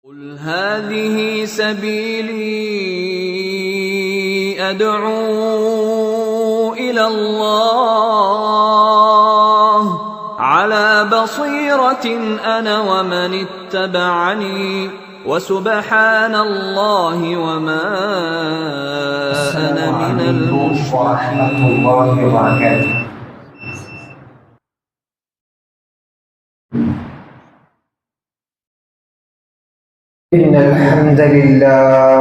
قل هذه سبيلي أدعو إلى الله على بصيرة أنا ومن اتبعني وسبحان الله وما أنا من المشركين. إن الحمد لله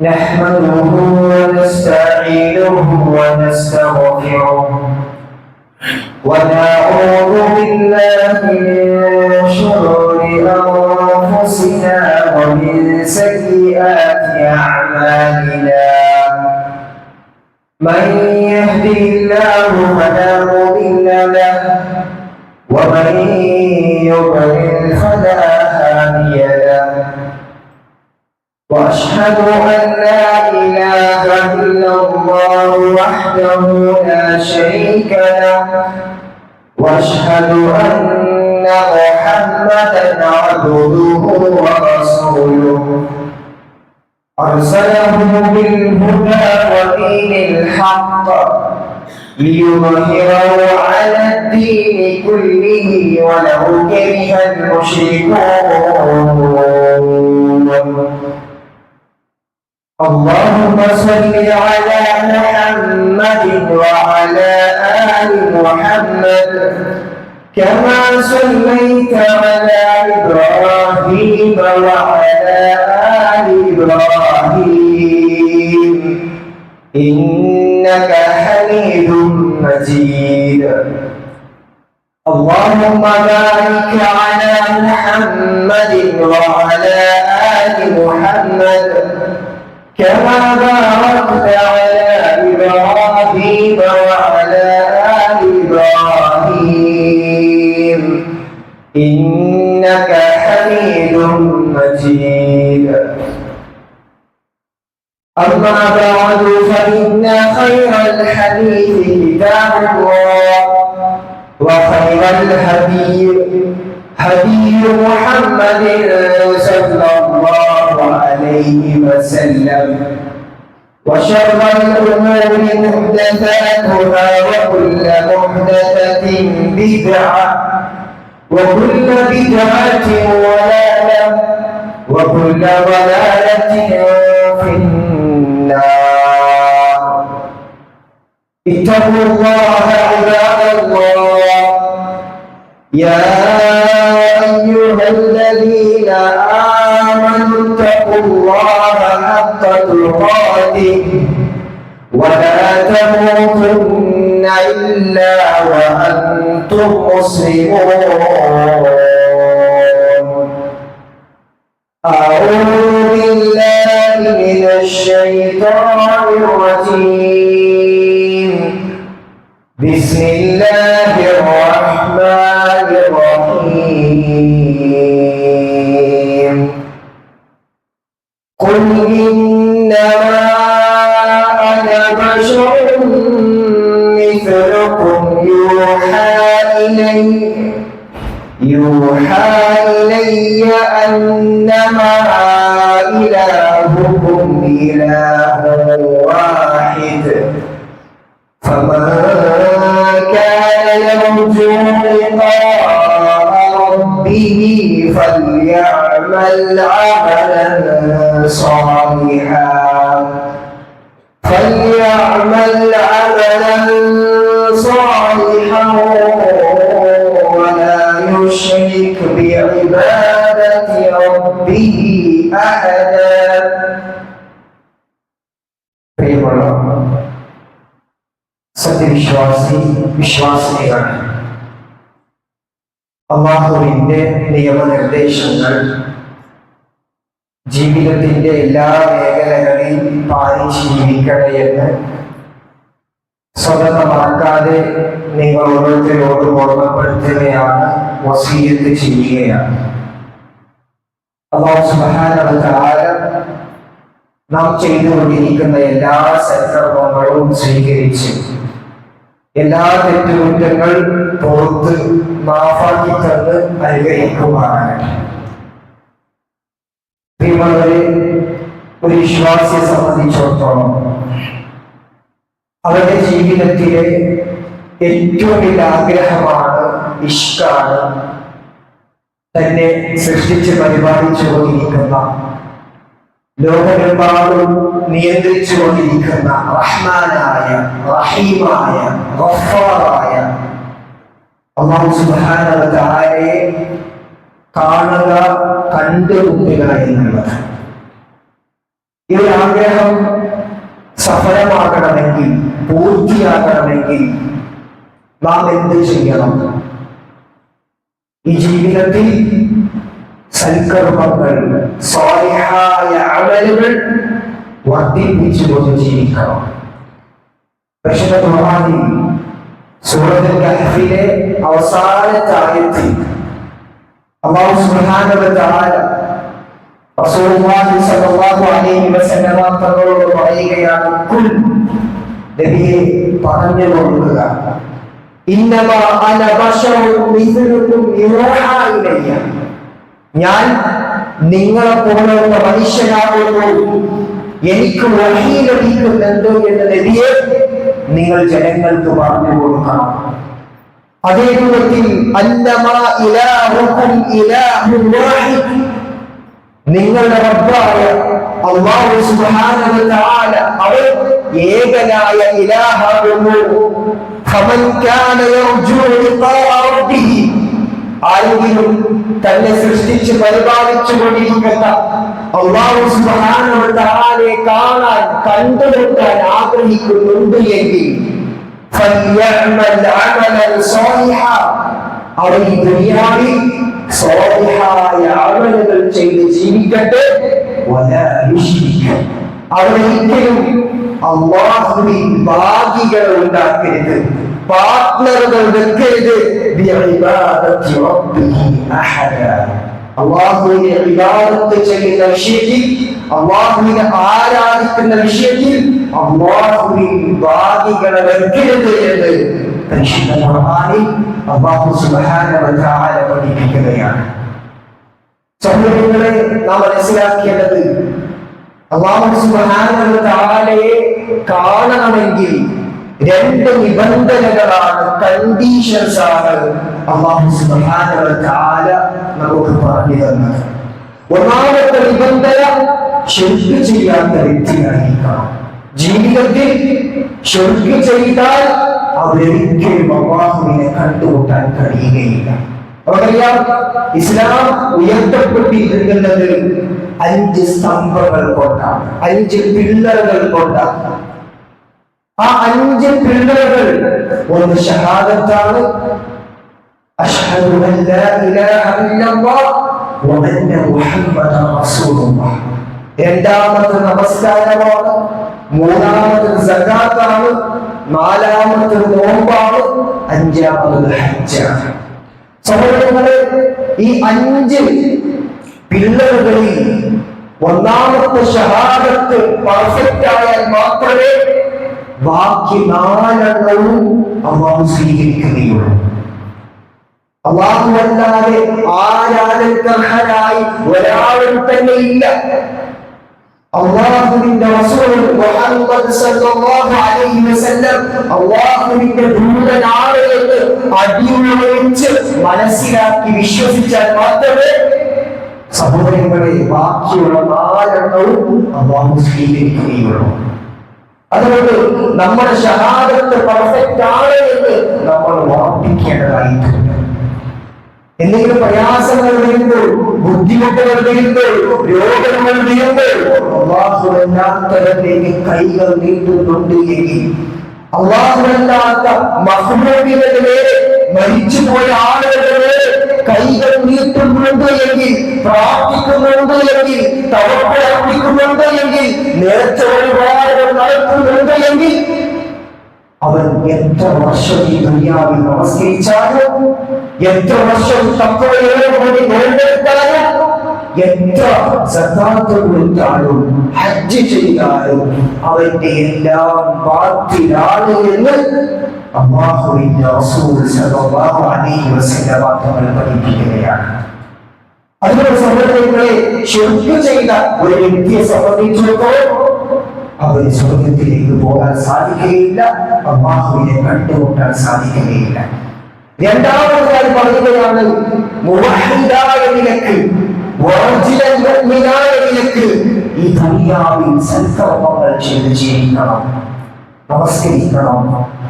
نحمده ونستعينه ونستغفره ونعوذ بالله من شرور أنفسنا ومن سيئات أعمالنا. من يهده الله فلا مضل له ومن يضلل فلا هادي له. وأشهد أن لا إله إلا الله وحده لا شريك له وأشهد أن محمدا عبده ورسوله أرسله بالهدى ودين الحق ليظهره على الدين كله ولو كره المشركون. اللهم صل على محمد وعلى آل محمد كما صليت على إبراهيم وعلى آل إبراهيم إنك حميد مجيد. اللهم بارك على محمد وعلى آل محمد كما باركت على إبراهيم وعلى آل إبراهيم إنك حميد مجيد. أما بعد فإن خير الحديث كتاب الله وخير الهدي هدي محمد صلى الله عليه وسلم وشر الأمور محدثاتها وكل محدثة بدعة وكل بدعة ضلالة وكل ضلالة في النار. اتقوا الله عباد الله يا أيها الذين آمنوا اتقوا الله حق تقاته ولا تموتن إلا وأنتم مسلمون. أعوذ بالله من الشيطان الرجيم. بسم الله الرحمن الرحيم. قل إنما أنا بشر مثلكم يوحى إلي أنما إلهكم إله واحد فمن كان يرجو لقاء ربه فليعمل عملا صالحا ولا يشرك بعبادة ربه أحدا. വിശ്വാസിനികൾ അല്ലാഹുവിന്റെ നിയമനിർദ്ദേശങ്ങൾ ജീവിതത്തിന്റെ എല്ലാ മേഖലകളിൽ പാലിച്ച് ജീവിക്കണേ എന്ന് സ്വതന്ത്ര മറക്കാതെ നിങ്ങൾ ഓരോരുത്തരോടും ഓർമ്മപ്പെടുത്തുകയാണ്, വസിയത്ത് ചെയ്യുകയാണ്. അല്ലാഹു സുബ്ഹാനഹു വ തആല നാം ചെയ്തുകൊണ്ടിരിക്കുന്ന എല്ലാ സൽക്കർമ്മങ്ങളും സ്വീകരിച്ച് എല്ലാ തെറ്റുകുറ്റങ്ങൾ പുറത്ത് മാഫാക്കി തന്ന് അനുഗ്രഹിക്കുമാറാകട്ടെ. ഒരു വിശ്വാസിയെ സംബന്ധിച്ചിടത്തോളം അവരുടെ ജീവിതത്തിലെ ഏറ്റവും വലിയ ആഗ്രഹമാണ്, ഇഷ്ടാണ് തന്നെ സൃഷ്ടിച്ച് പരിപാലിച്ചുകൊണ്ടിരിക്കുന്ന, ലോകമെമ്പാടും നിയന്ത്രിച്ചുകൊണ്ടിരിക്കുന്ന റഹ്മാനായ, റഹീമായ, ഗഫ്ഫാറായ അല്ലാഹു സുബ്ഹാനഹു വ തആലയെ കാണുക, കണ്ടുമുട്ടുക എന്നുള്ളത്. ഈ ആഗ്രഹം സഫലമാകണമെങ്കിൽ, പൂർത്തിയാകണമെങ്കിൽ നാം എന്ത് ചെയ്യണം? ഈ ജീവിതത്തിൽ സൽക്കർമ്മങ്ങൾ, സ്വാലിഹായ അമലുകൾ വർദ്ധിപ്പിച്ചുകൊണ്ട് ജീവിക്കണം. പരിശുദ്ധ ഖുർആനിൽ സൂറത്തുൽ കഹ്ഫിലെ അവസാനത്തെ ആയത്തിൽ അല്ലാഹു സുബ്ഹാനഹു വ തആല റസൂലുള്ളാഹി സ്വല്ലല്ലാഹു അലൈഹി വസല്ലം തങ്ങളോട് പറയുകയാണ്, ഖുൽ, നബിയെ പറഞ്ഞു കൊടുക്കുക, ഇന്നമാ അന ബശറുൻ മിസ്ലുക്കും യൂഹാ ഇലയ്യ, ഞാൻ നിങ്ങളെ പോലുള്ള മനുഷ്യനാകുന്നു, എനിക്ക് വഹീ ലഭിക്കുന്നുണ്ട് എന്ന് നബിയെ നിങ്ങൾ ജനങ്ങൾക്ക് പറഞ്ഞു കൊടുക്കണം. അതേ രൂപത്തിൽ അന്നമാ ഇലാഹുക്കും ഇലാഹുൻ വാഹിദ്, നിങ്ങളുടെ റബ്ബായ അല്ലാഹു സുബ്ഹാനഹു വ തആല അവൻ ഏകനായ ഇലാഹാകുന്നു. ഫമൻ കാന യർജു ലിഖാഅ റബ്ബിഹി, ആരെങ്കിലും തന്നെ സൃഷ്ടിച്ച് പരിപാലിച്ചുകൊണ്ടിരിക്കുന്ന അല്ലാഹു സുബ്ഹാനഹു വ തആലയെ കാണാൻ, കണ്ടുമുട്ടാൻ ആഗ്രഹിക്കുന്നുണ്ട് എങ്കിൽ ഫൽയഅമൽ അമലൻ സ്വാലിഹാ, അവൻ ഈ ദുനിയാവിൽ സ്വാലിഹായ അമലുകൾ ചെയ്ത് ജീവിക്കട്ടെ. വലാ യുശ്രിക, അവരൊരിക്കലും അല്ലാഹുവിൽ ഭാഗികൾ ഉണ്ടാക്കരുത്, പാർട്ട്ണറുകൾ വെക്കരുത്. ബിഇബാദത്തി റബ്ബിഹി അഹദ, അല്ലാഹുവിനെ ഇബാദത്ത് ചെയ്യുന്ന വിഷയത്തിൽ, അല്ലാഹുവിനെ ആരാധിക്കുന്ന വിഷയത്തിൽ അല്ലാഹുവിൽ ഭാഗികളെ വെക്കരുത് എന്ന് പരിശുദ്ധ ഖുർആനിൽ അല്ലാഹു സുബ്ഹാനഹു വ തആല പഠിപ്പിക്കുകയാണ്. സഹോദരങ്ങളെ, നാം മനസ്സിലാക്കേണ്ടത്, അല്ലാഹു സുബ്ഹാനഹു വ തആലയെ കാണണമെങ്കിൽ രണ്ട് നിബന്ധനകളാണ്, കണ്ടീഷൻസ് ആണ് അല്ലാഹു സുബ്ഹാനഹു വ തആല നമുക്ക് പറഞ്ഞു തന്നത്. ഒന്നാമത്തെ നിബന്ധന, ശിർക്ക് ചെയ്യാത്ത വ്യക്തിയായിരിക്കണം. ജീവിതത്തിൽ ശിർക്ക് ചെയ്താൽ അവരൊരിക്കലും അല്ലാഹുവിനെ കണ്ടുമുട്ടാൻ കഴിയുകയില്ല. നമുക്കറിയാം, ഇസ്ലാം ഉയർത്തപ്പെട്ടിരിക്കുന്നത് 5 സ്തംഭങ്ങൾ കൊണ്ടാണ്, 5 പില്ലറുകൾ കൊണ്ടാണ്. ആ 5 പില്ലറുകൾ, ഒന്ന് ഷഹാദത്താണ്, അശ്ഹദു അൻ ലാ ഇലാഹ ഇല്ലല്ലാഹ് വ അന്ന മുഹമ്മദൻ റസൂലുള്ളാഹ്. രണ്ടാമത്തെ നമസ്കാരമാണ്, മൂന്നാമത്തെ സകാത്താണ്, നാലാമത്തെ നോമ്പാണ്, അഞ്ചാമത് ഹജ്ജാണ്. സഹോദരങ്ങളെ, ഈ 5 പില്ലറുകളിൽ ഒന്നാമത്തെ ഷഹാദത്ത് പെർഫെക്റ്റ് ആയാൽ മാത്രമേ ബാക്കി 4 അല്ലാഹു സ്വീകരിക്കുകയുള്ളൂ. അല്ലാഹു അല്ലാതെ ആരാധനക്കർഹനായി ഒരാളും തന്നെ ഇല്ല. അല്ലാഹുവിന്റെ റസൂൽ മുഹമ്മദ് സല്ലല്ലാഹു അലൈഹി വസല്ലം അല്ലാഹുവിന്റെ ദൂതനാണ് എന്ന് അടിയുറച്ച് മനസ്സിലാക്കി വിശ്വസിച്ചാൽ മാത്രമേ സഹോദരങ്ങളെ ബാക്കിയുള്ള 4 അല്ലാഹു സ്വീകരിക്കുകയുള്ളൂ. അതുകൊണ്ട് നമ്മുടെ ഷഹാദത്ത് പെർഫെക്റ്റ് ആണ് എന്ന് നമ്മൾ ഉറപ്പിക്കേണ്ടതായിട്ടുണ്ട്. എന്തെങ്കിലും പ്രയാസങ്ങൾ വരുമ്പോൾ, ബുദ്ധിമുട്ടുകൾ വരുമ്പോൾ, രോഗങ്ങൾ വരുമ്പോൾ അല്ലാഹുവല്ലാത്തവരിലേക്ക് കൈകൾ നീട്ടുന്നുണ്ട് എങ്കിൽ, അല്ലാഹുവല്ലാത്ത മഖ്ലൂഖിന്റെ മേലെ, മരിച്ചുപോയ ആളുകളുടെ മേലെ കൈകൾ നീട്ടുന്നുണ്ട് എങ്കിൽ, പ്രാർത്ഥിക്കുന്നുണ്ട് എങ്കിൽ, തവക്കുൽ അർപ്പിക്കുന്നുണ്ട് എങ്കിൽ, നേർച്ച വഴിപാടുകൾ നടത്തുന്നുണ്ട് എങ്കിൽ, അവൻ എത്ര വർഷം ഈ ദുനിയാവിൽ നമസ്കരിച്ചാലും, എത്ര വർഷം തഖ്വയോടെ കൂടി നോമ്പെടുത്താലും, എത്ര സകാത്ത് കൊടുത്താലും, ഹജ്ജ് ചെയ്താലും അവന്റെ എല്ലാം ബാത്തിലാണ് എന്ന് അല്ലാഹുവിന്റെ റസൂൽ സല്ലല്ലാഹു അലൈഹി വസല്ലം തങ്ങൾ പഠിപ്പിക്കുകയാണ്. അതുപോലെ സഹോദരങ്ങളെ, ശിർക്ക് ചെയ്ത ഒരു വ്യക്തിയെ സംബന്ധിച്ചിടത്തോളം അവന് സ്വർഗത്തിലേക്ക് പോകാൻ സാധിക്കുകയില്ല, അല്ലാഹുവിനെ കണ്ടുമുട്ടാൻ സാധിക്കുകയില്ല. രണ്ടാമതായി പറയുകയാണ്, മുവഹ്ഹിദായ നിലക്ക്, വാജിബൻ മുഅ്മിനായ നിലക്ക് ഈ ദുനിയാവിൽ സൽക്കർമ്മങ്ങൾ ചെയ്ത് ജീവിക്കണം. നമസ്കരിക്കണം,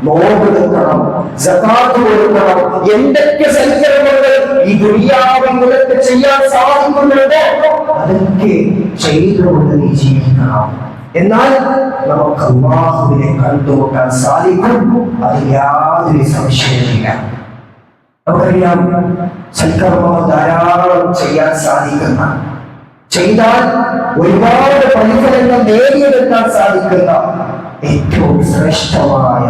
നോമ്പെടുക്കണം, സകാത്ത് കൊടുക്കണം. എന്തൊക്കെ സൽക്കർമ്മങ്ങൾ ഈ ദുനിയാവിൽ നിനക്ക് ചെയ്യാൻ സാധിക്കുന്നുണ്ടോ അതൊക്കെ ചെയ്തുകൊണ്ട് നീ ജീവിക്കണം. എന്നാൽ നമുക്ക് അല്ലാഹുവിനെ കണ്ടുമുട്ടാൻ സാധിക്കും, അതിൽ യാതൊരു സംശയമില്ല. നമുക്കറിയാം, സൽക്കർമ്മങ്ങൾ ധാരാളം ചെയ്യാൻ സാധിക്കുന്ന, ചെയ്താൽ ഒരുപാട് പ്രതിഫലങ്ങൾ നേടിയെടുക്കാൻ സാധിക്കുന്ന ഏറ്റവും ശ്രേഷ്ഠമായ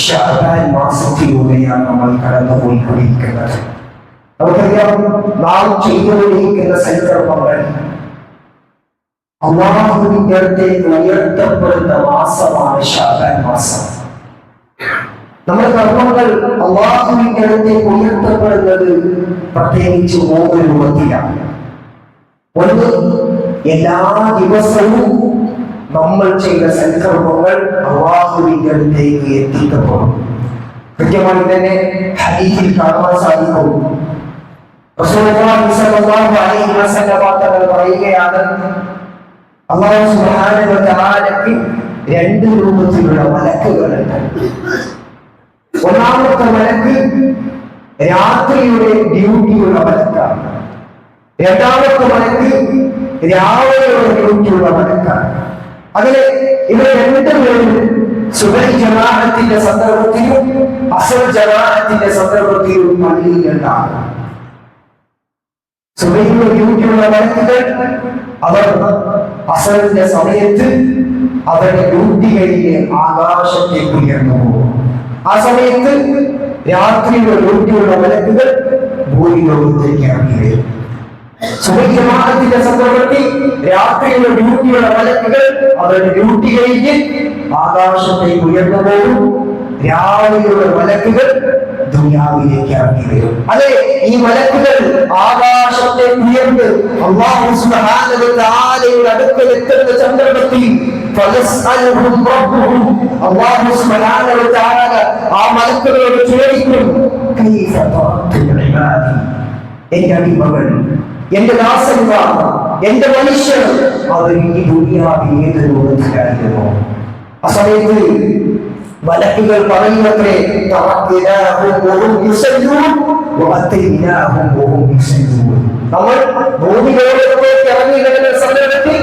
ശഅബാൻ മാസത്തിലൂടെയാണ് നമ്മൾ കടന്നുപോയിക്കൊണ്ടിരിക്കുന്നത്. നമുക്കറിയാം, നാം ചെയ്തുകൊണ്ടിരിക്കുന്ന സൽക്കർമ്മങ്ങൾ അല്ലാഹുവിന്റെ അടുത്തേക്ക് ഉയർത്തപ്പെടുന്ന മാസമാണ് ശഅബാൻ മാസം. നമ്മുടെ കർമ്മങ്ങൾ അല്ലാഹുവിന്റെ അടുത്തേക്ക് ഉയർത്തപ്പെടുന്നത് പ്രത്യേകിച്ച് 3 രൂപത്തിലാണ്. ഒന്ന്, എല്ലാ ദിവസവും നമ്മൾ ചെയ്ത സൽക്കർമ്മങ്ങൾ അല്ലാഹുവിന്റെ അടുത്തേക്ക് എത്തിക്കപ്പെടും. കൃത്യമായി തന്നെ ഹദീസിൽ കാണാൻ സാധിക്കും. റസൂലുള്ളാഹി സ്വല്ലല്ലാഹു അലൈഹി വസല്ലം തങ്ങൾ പറയുകയാണ്, അല്ലാഹു സുബ്ഹാനഹു വ തആലയ്ക്ക് 2 രൂപത്തിലുള്ള മലക്കുകളുണ്ട്. ഒന്നാമത്തെ മലക്ക് രാത്രിയുടെ ഡ്യൂട്ടിയുള്ള മലക്കാണ്. രണ്ടാമത്തെ മലക്ക് രാവിലെയുള്ള ഡ്യൂട്ടിയുള്ള മലക്കാണ്. അതിന് ഇവർ 2 പേരും സുബഹി ജമാഅത്തിന്റെ സന്ദർഭത്തിലും അസ്ർ ജമാഅത്തിന്റെ സന്ദർഭത്തിലും പള്ളിയിലുണ്ടാകും. സുബഹിയുടെ ഡ്യൂട്ടിയുള്ള മലക്കുകൾ അവർ അസ്റിന്റെ സമയത്ത് അവരുടെ ഡ്യൂട്ടി കഴിഞ്ഞ് ആകാശത്തേക്ക് ഉയർന്നു പോകും. ആ സമയത്ത് രാത്രിയുടെ ഡ്യൂട്ടിയുള്ള മലക്കുകൾ ഭൂമിലോകത്തേക്ക് ഇറങ്ങി വരും. സുബഹി ജമാഅത്തിന്റെ സന്ദർഭത്തിൽ രാത്രിയുടെ ഡ്യൂട്ടിയുള്ള മലക്കുകൾ അവരുടെ ഡ്യൂട്ടി കഴിഞ്ഞ് ആകാശത്തേക്ക് ഉയർന്നു പോകും. രാവിലെയുള്ള മലക്കുകൾ ദുനിയാവിലേക്ക് ഇറങ്ങി വരും. അതെ, ഈ മലക്കുകൾ ആകാശത്തേക്ക് ഉയർന്ന് അല്ലാഹു സുബ്ഹാനഹു വ തആലയുടെ അടുക്കൽ എത്തുന്ന സന്ദർഭത്തിൽ ഫലസ്അലുഹും റബ്ബുഹും, അല്ലാഹു സുബ്ഹാനഹു വ തആല ആ മലക്കുകളോട് ചോദിക്കും, കൈഫ തറക്തു ഇബാദി, എന്റെ അടിമകൾ, എന്റെ ദാസന്മാർ, എന്റെ മനുഷ്യർ അവർ ഈ ദുനിയാവിൽ ഏത് രൂപത്തിലായിരുന്നു? ആ സമയത്ത് മലക്കുകൾ പറയുന്നത്രേ, നമ്മൾ ഭൂമിയിലേക്ക് ഇറങ്ങി വരുന്ന സന്ദർഭത്തിൽ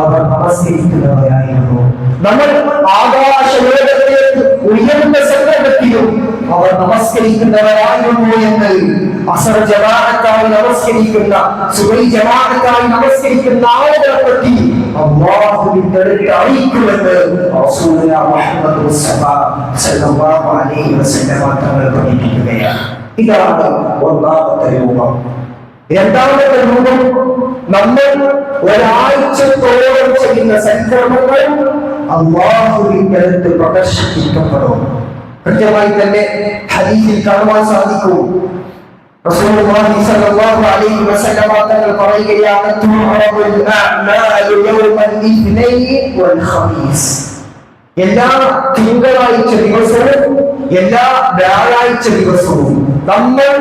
അവർ നമസ്കരിക്കുന്നവരായിരുന്നു. നമ്മൾ ആകാശലോകത്തേക്ക് ഉയർന്ന സന്ദർഭത്തിലും അവർ നമസ്കരിക്കുന്നവരായിരുന്നു എന്ന് അസ്ർ ജമാഅത്തായി നമസ്കരിക്കുന്ന, സുബഹി ജമാഅത്തായി നമസ്കരിക്കുന്ന ആളുകളെ പറ്റി അല്ലാഹുവിന്റെ അടുത്ത് അറിയിക്കുമെന്ന് റസൂലുള്ളാഹി മുഹമ്മദ് മുസ്തഫ സല്ലല്ലാഹു അലൈഹി വസല്ലം തങ്ങൾ പഠിപ്പിക്കുകയാണ്. ഇതാണ് ഒന്നാമത്തെ രൂപം. രണ്ടാമത്തെ രൂപം, നമ്മൾ ഒരാഴ്ചത്തോളം ചെയ്യുന്ന സൽക്കർമ്മങ്ങൾ അല്ലാഹുവിന്റെ അടുത്ത് പ്രദർശിപ്പിക്കപ്പെടും. കൃത്യമായി തന്നെ ഹദീസിൽ കാണാൻ സാധിക്കും. റസൂലുള്ളാഹി സ്വല്ലല്ലാഹു അലൈഹി വസല്ലം തങ്ങൾ പറയുകയാണ്, തുഅറബുൽ അഅമാലു യൗമൽ ഇത്നൈനി വൽ ഖമീസ്. എല്ലാ തിങ്കളാഴ്ച ദിവസവും എല്ലാ വ്യാഴാഴ്ച ദിവസവും നമ്മൾ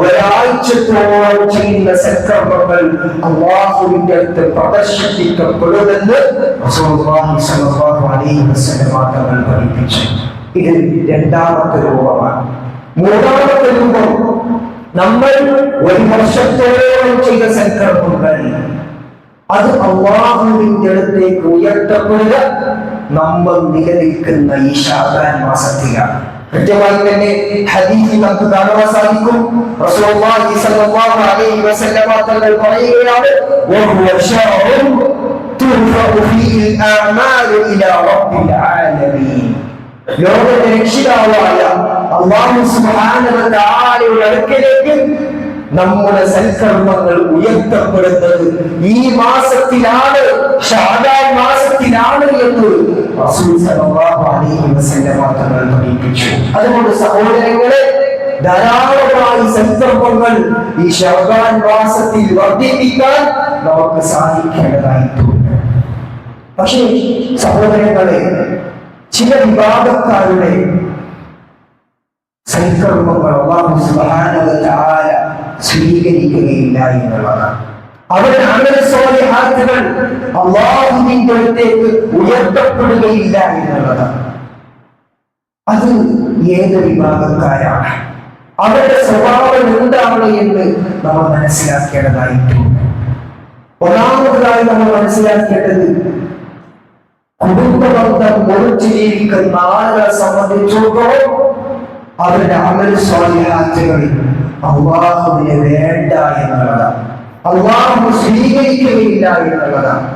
ഒരാഴ്ചത്തോളം ചെയ്യുന്ന സൽക്കർമ്മങ്ങൾ അല്ലാഹുവിന്റെ അടുത്ത് പ്രദർശിപ്പിക്കപ്പെടുമെന്ന് റസൂലുള്ളാഹി സ്വല്ലല്ലാഹു അലൈഹി വസല്ലം തങ്ങൾ പഠിപ്പിച്ചു. ഇത് രണ്ടാമത്തെ രൂപമാണ്. മൂന്നാമത്തെ രൂപം, നമ്മൾ 1 വർഷത്തോളം ചെയ്ത സൽക്കർമ്മങ്ങൾ അത് അല്ലാഹുവിന്റെ അടുത്തേക്ക് ഉയർത്തപ്പെടുക നമ്മൾ നിലനിൽക്കുന്ന ഈ ശഅബാൻ മാസത്തിലാണ്. കൃത്യമായി തന്നെ ഹദീസിൽ നമുക്ക് കാണാൻ സാധിക്കും. റസൂലുള്ളാഹി സ്വല്ലല്ലാഹു അലൈഹി വസല്ലം തങ്ങൾ പറയുകയാണ്, വഹുവ ശഅറുൻ തുർഫഉ ഫീഹി അഅമാലു ഇലാ റബ്ബിൽ ആലമീൻ. ലോകത്തെ രക്ഷിതാവായ അല്ലാഹു സുബ്ഹാനഹു വ തആലയുടെ അടുക്കലേക്ക് നമ്മുടെ സൽക്കർമ്മങ്ങൾ ഉയർത്തപ്പെടുന്നത് ഈ മാസത്തിലാണ്, ശഅബാൻ മാസത്തിലാണ് എന്ന് റസൂൽ സല്ലല്ലാഹു അലൈഹി വസല്ലം തങ്ങൾ പഠിപ്പിച്ചു. അതുകൊണ്ട് സഹോദരങ്ങളെ, ധാരാളമായി സന്ദർഭങ്ങൾ ഈ ശഅബാൻ മാസത്തിൽ വർദ്ധിപ്പിക്കാൻ നമുക്ക് സാധിക്കേണ്ടതായിട്ടുണ്ട്. പക്ഷേ സഹോദരങ്ങളെ, ചില വിഭാഗക്കാരുടെ സൽക്കർമ്മങ്ങൾ അല്ലാഹു സുബ്ഹാനഹു വ തആല സ്വീകരിക്കുകയില്ല എന്നുള്ളതാണ്. അവരുടെ അമൽ സ്വാലിഹാത്തുകൾ അല്ലാഹുവിന്റെ അടുത്തേക്ക് ഉയർത്തപ്പെടുകയില്ല എന്നുള്ളതാണ്. അത് ഏത് വിഭാഗക്കാരാണ്, അവരുടെ സ്വഭാവം എന്താണ് എന്ന് നമ്മൾ മനസ്സിലാക്കേണ്ടതായിട്ടുണ്ട്. ഒന്നാമതായി നമ്മൾ മനസ്സിലാക്കേണ്ടത്, കുടുംബബന്ധം മുറിച്ച് ജീവിക്കുന്ന ആളുകളെ സംബന്ധിച്ചിടത്തോളം അവരുടെ അമൽ സ്വാലിഹാത്തുകൾ അല്ലാഹുവിനെ വേണ്ട എന്നുള്ളതാണ്, അല്ലാഹു സ്വീകരിക്കുകയില്ല എന്നുള്ളതാണ്.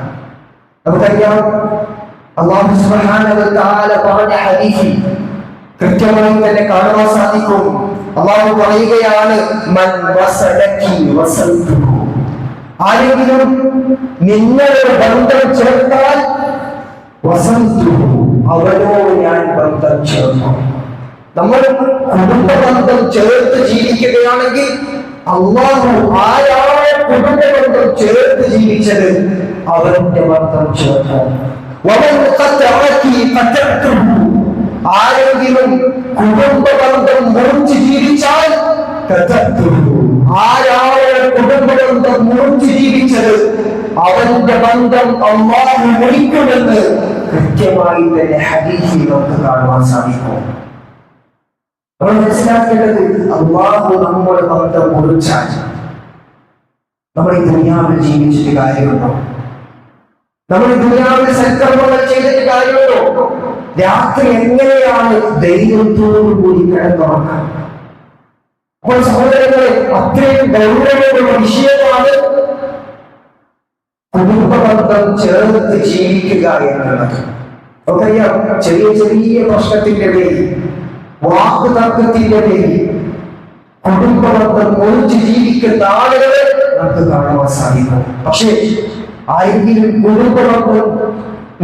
നമുക്കറിയാം, അല്ലാഹു സുബ്ഹാനഹു വ തആല പറഞ്ഞ ഹദീസിൽ കൃത്യമായി തന്നെ കാണുവാൻ സാധിക്കും. അല്ലാഹു പറയുകയാണ്, മൻ വസലക്കി വസൽതുഹു. ആരെങ്കിലും നിങ്ങളുടെ ബന്ധം ചേർത്താൽ വസൽതുഹു, അവനോട് ഞാൻ ബന്ധം ചേർക്കും. നമ്മൾ കുടുംബ ബന്ധം ചേർത്ത് ജീവിക്കുകയാണെങ്കിൽ അല്ലാഹു ആരാണ് കുടുംബ ബന്ധം ചേർത്ത് ജീവിച്ചത് അവന്റെ ബന്ധം ചേർക്കും. വമൻ ഖതഅകി ഖതഅതുഹു. ആരെങ്കിലും കുടുംബ ബന്ധം മുറിച്ച് ജീവിച്ചാൽ ഖതഅതുഹു, ആരാണ് കുടുംബ ബന്ധം മുറിച്ച് ജീവിച്ചത് അവന്റെ ബന്ധം അല്ലാഹു മുറിക്കുമെന്ന് കൃത്യമായി തന്നെ ഹദീസിൽ നമുക്ക് കാണുവാൻ സാധിക്കും. നമ്മൾ മനസ്സിലാക്കേണ്ടത്, അല്ലാഹു നമ്മുടെ ബന്ധം മുറിച്ചാൽ നമ്മൾ ഈ ദുനിയാവിൽ ജീവിച്ചിട്ട് കാര്യമുണ്ടോ? നമ്മൾ ഈ ദുനിയാവിൽ സൽക്കർമ്മങ്ങൾ ചെയ്തിട്ട് കാര്യമുണ്ടോ? രാത്രി എങ്ങനെയാണ് ധൈര്യത്തോടുകൂടി കിടന്നുറങ്ങാൻ? അപ്പോൾ സഹോദരങ്ങളെ, അത്രയും ഗൗരവമുള്ള വിഷയമാണ് കുടുംബബന്ധം ചേർത്ത് ജീവിക്കുക എന്നുള്ളത്. നമുക്കറിയാം, ചെറിയ ചെറിയ പ്രശ്നത്തിന്റെ പേരിൽ, വാക്ക് തർക്കത്തിന്റെ പേരിൽ കുടുംബബന്ധം മുറിച്ച് ജീവിക്കുന്ന ആളുകളെ നമുക്ക് കാണുവാൻ സാധിക്കും. പക്ഷേ ആരെങ്കിലും കുടുംബബന്ധം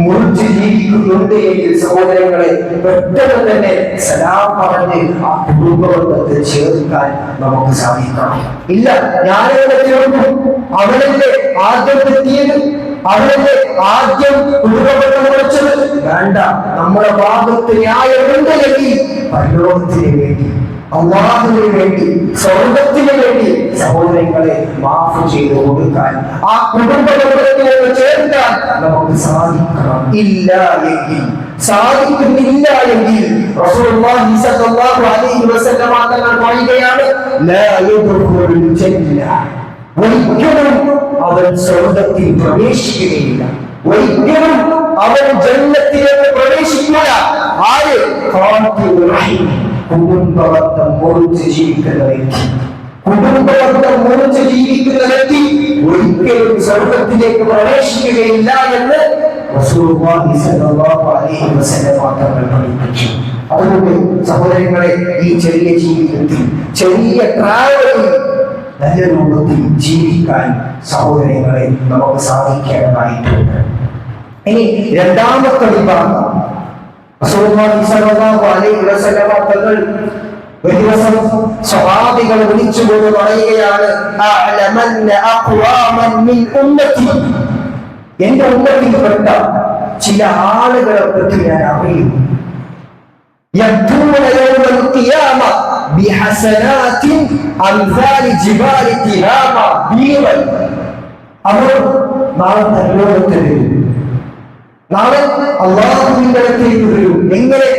മുറിച്ച് ജീവിക്കുന്നുണ്ട് എങ്കിൽ സഹോദരങ്ങളെ, പെട്ടെന്ന് തന്നെ സലാം പറഞ്ഞ് ആ കുടുംബബന്ധത്തെ ചേർക്കാൻ നമുക്ക് സാധിക്കണം. ഇല്ല, ഞാനവിടെ ചേർക്കും, അവനല്ലേ ആദ്യം തെറ്റിയത്, അവനല്ലേ ആദ്യം കുടുംബബന്ധം മുറിച്ചത്, വേണ്ട. നമ്മുടെ ഭാഗത്ത് ന്യായമുണ്ട് എങ്കിൽ പരലോകത്തിന് വേണ്ടി, അല്ലാഹുവിന് വേണ്ടി, സ്വർഗത്തിന് വേണ്ടി സഹോദരങ്ങളെ മാഫ് ചെയ്തു കൊടുക്കാൻ, ആ കുടുംബബന്ധത്തിനോട് ചേർക്കാൻ നമുക്ക് സാധിക്കണം. ഇല്ല എങ്കിൽ, സാധിക്കുന്നില്ല എങ്കിൽ റസൂലുള്ളാഹി സ്വല്ലല്ലാഹു അലൈഹി വസല്ലം തങ്ങൾ പറയുകയാണ്, ലാ യദ്ഖുലുൽ ജന്ന, ഒരിക്കലും അവൻ സ്വർഗത്തിൽ പ്രവേശിക്കുകയില്ല, ഒരിക്കലും അവൻ ജന്നത്തിലേക്ക് പ്രവേശിക്കില്ല. ആര്? ഖാതിഉർ റഹീം, കുടുംബബന്ധം മുറിച്ച് ജീവിക്കുന്ന വ്യക്തി. കുടുംബബന്ധം മുറിച്ച് ജീവിക്കുന്ന വ്യക്തി ഒരിക്കലും സ്വർഗത്തിലേക്ക് പ്രവേശിക്കുകയില്ല എന്ന് റസൂലുള്ളാഹി സ്വല്ലല്ലാഹു അലൈഹി വസല്ലം തങ്ങൾ പഠിപ്പിച്ചു. അതുകൊണ്ട് സഹോദരങ്ങളെ, ഈ ചെറിയ ജീവിതത്തിൽ, ചെറിയ ട്രാവലിൽ നല്ല രൂപത്തിൽ ജീവിക്കാൻ സഹോദരങ്ങളെ നമുക്ക് സാധിക്കേണ്ടതായിട്ടുണ്ട്. ഇനി രണ്ടാമത്തെ വിഭാഗം, റസൂലുള്ളാഹി സ്വല്ലല്ലാഹു അലൈഹി വസല്ലം തങ്ങൾ ഒരു ദിവസം സ്വഹാബികളെ വിളിച്ചുകൊണ്ട് പറയുകയാണ്, അഅലമന്ന അഖ്വാമൻ മിൻ ഉമ്മത്തി, എന്റെ ഉമ്മത്തിൽപ്പെട്ട ചില ആളുകളെ പറ്റി ഞാൻ അറിയും. യബ്ദൂന യൗമൽ ഖിയാമ ബിഹസനാത്തിൻ അംസാലി ജിബാലി തിഹാമ ബീവൻ. അവർ നാളെ പരലോകത്തിൽ വരും, നാളെ അല്ലാഹുവിന്റെ അടുത്തേക്ക് വരും. എങ്ങനെ?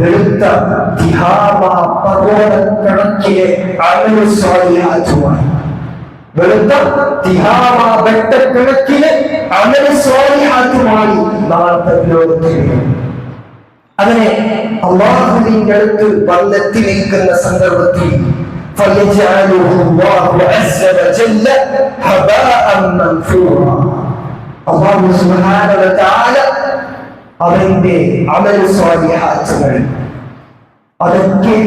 വെളുത്ത തിഹാമ പർവ്വതക്കണക്കിലെ അമൽ സ്വാലിഹാത്തുമായി, വെളുത്ത തിഹാമ വെട്ടക്കണക്കിലെ അമൽ സ്വാലിഹാത്തുമായി നാളെ പരലോകത്തിൽ വരും. അങ്ങനെ അല്ലാഹുവിന്റെ അടുത്ത് വന്നെത്തി നിൽക്കുന്ന സന്ദർഭത്തിൽ فَيَجْعَلُهُ اللَّهُ عَزَّ وَجَلَّ هَبَاءً مَنْثُورًا. അല്ലാഹു സുബ്ഹാനഹു വ തആല അവന്റെ അമൽ സ്വാലിഹാത്തുകൾ അതൊക്കെ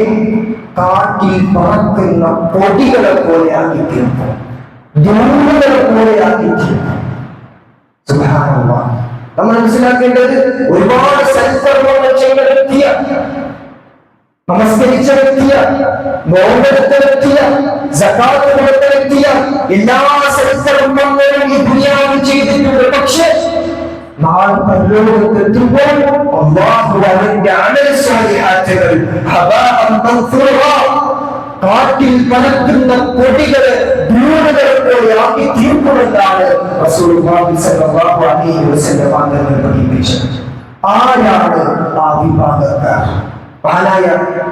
കാറ്റിൽ പറക്കുന്ന പൊടികളെ പോലെ ആക്കി തീർക്കും, ധൂളുകളെ പോലെ ആക്കി തീർക്കും. സുബ്ഹാനല്ലാഹ്. നമ്മൾ മനസ്സിലാക്കേണ്ടത്, ഒരുപാട് സൽക്കർമ്മങ്ങൾ ചെയ്ത വ്യക്തിയാണ്, നമസ്കരിച്ച വ്യക്തിയ, നോമ്പെടുത്ത വ്യക്തിയ, സകാത്ത് കൊടുത്ത വ്യക്തിയ, എല്ലാ സൽക്കർമ്മങ്ങളും ഈ ദുനിയാവിൽ ചെയ്തിട്ടുണ്ട്. പക്ഷേ നാളെ പരലോകത്തെത്തുമ്പോൾ അല്ലാഹു അവന്റെ അമൽ സ്വാലിഹാത്തുകൾ ഹബാഅൻ മൻസൂറാ, കാറ്റിൽ പറക്കുന്ന പൊടികള് ധൂളുകളെ പോലെ ആക്കി തീർക്കുമെന്നാണ് റസൂലുള്ളാഹി സ്വല്ലല്ലാഹു അലൈഹി വസല്ലം തങ്ങൾ പഠിപ്പിച്ചത്. ആരാണ് ആ വിഭാഗക്കാർ? മഹാനായ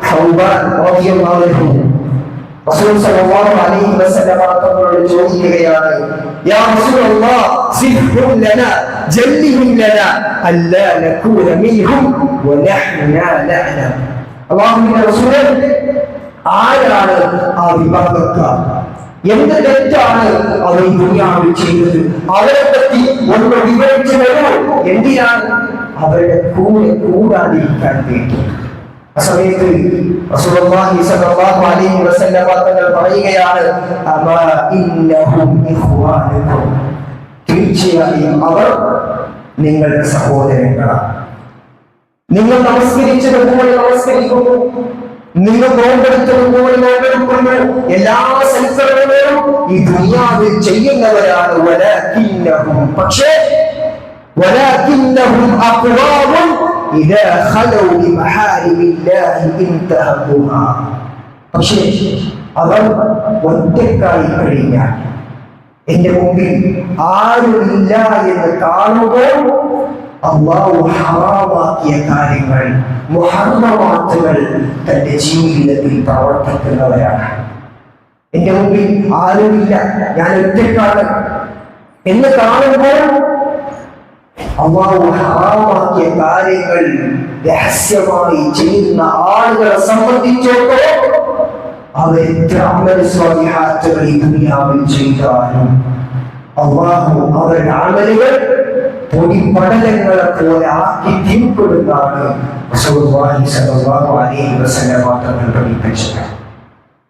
ഖൗബാൻ റളിയല്ലാഹു അൻഹു റസൂൽ സ്വല്ലല്ലാഹു അലൈഹി വസല്ലം തങ്ങളോട് ചോദിക്കുകയാണ്, യാ റസൂലല്ലാഹ് സിഫ്ഹും ലനാ ജല്ലിഹും ലനാ അല്ലാ നകൂന മിൻഹും വനഹ്നു ലാ നഅലം. അല്ലാഹുവിന്റെ റസൂലേ, ആരാണ് ആ വിഭാഗക്കാർ? എന്ത് തെറ്റാണ് അവർ ദുനിയാവിൽ ചെയ്തത്? അവരെ പറ്റി ഒന്ന് വിവരിച്ചു തരൂ. എന്തിനാണ്? അവരുടെ കൂടെ കൂടാതിരിക്കാൻ വേണ്ടി. ആ സമയത്ത് റസൂലുള്ളാഹി സ്വല്ലല്ലാഹു അലൈഹി വസല്ലം തങ്ങൾ പറയുകയാണ്, അമാ ഇന്നഹും ഇഖ്വാനുകും, തീർച്ചയായും അവർ നിങ്ങളുടെ സഹോദരങ്ങളാണ്. നിങ്ങൾ നമസ്കരിച്ചതുപോലെ നമസ്കരിക്കുന്നു, നിങ്ങൾ നോമ്പെടുത്തതുപോലെ നോമ്പെടുക്കുന്നു, എല്ലാ സൽക്കർമ്മങ്ങളും ഈ ദുനിയാവിൽ ചെയ്യുന്നവരാണ്. വലാകിന്നഹും, പക്ഷേ വലാകിന്നഹും അഖ്വാമുൻ ഇദാ ഖലൗ ബിമഹാരിമില്ലാഹി ഇൻതഹഖുഹാ, പക്ഷേ അവർ ഒറ്റക്കായി കഴിഞ്ഞാൽ, എന്റെ മുമ്പിൽ ആരുമില്ല എന്ന് കാണുമ്പോൾ അല്ലാഹു ഹറാമാക്കിയ കാര്യങ്ങൾ, മുഹറമാത്തുകൾ തന്റെ ജീവിതത്തിൽ പ്രവർത്തിക്കുന്നവരാണ്. എന്റെ മുമ്പിൽ ആരുമില്ല, ഞാൻ ഒറ്റക്കാണ് എന്ന് കാണുമ്പോൾ അല്ലാഹു ഹറാമാക്കിയ കാര്യങ്ങൾ രഹസ്യമായി ചെയ്യുന്ന ആളുകളെ സംബന്ധിച്ചിടത്തോളം അവരുടെ അമൽ സ്വാലിഹാത്തുകൾ ഈ ദുനിയാവിൽ ചെയ്താലും അല്ലാഹു അവരുടെ അമലുകൾ പൊടിപടലങ്ങളെ പോലെ ആക്കി തീർപ്പെടുന്നതാണ് റസൂലുള്ളാഹി സ്വല്ലല്ലാഹു അലൈഹി വസല്ലം തങ്ങൾ പഠിപ്പിച്ചത്.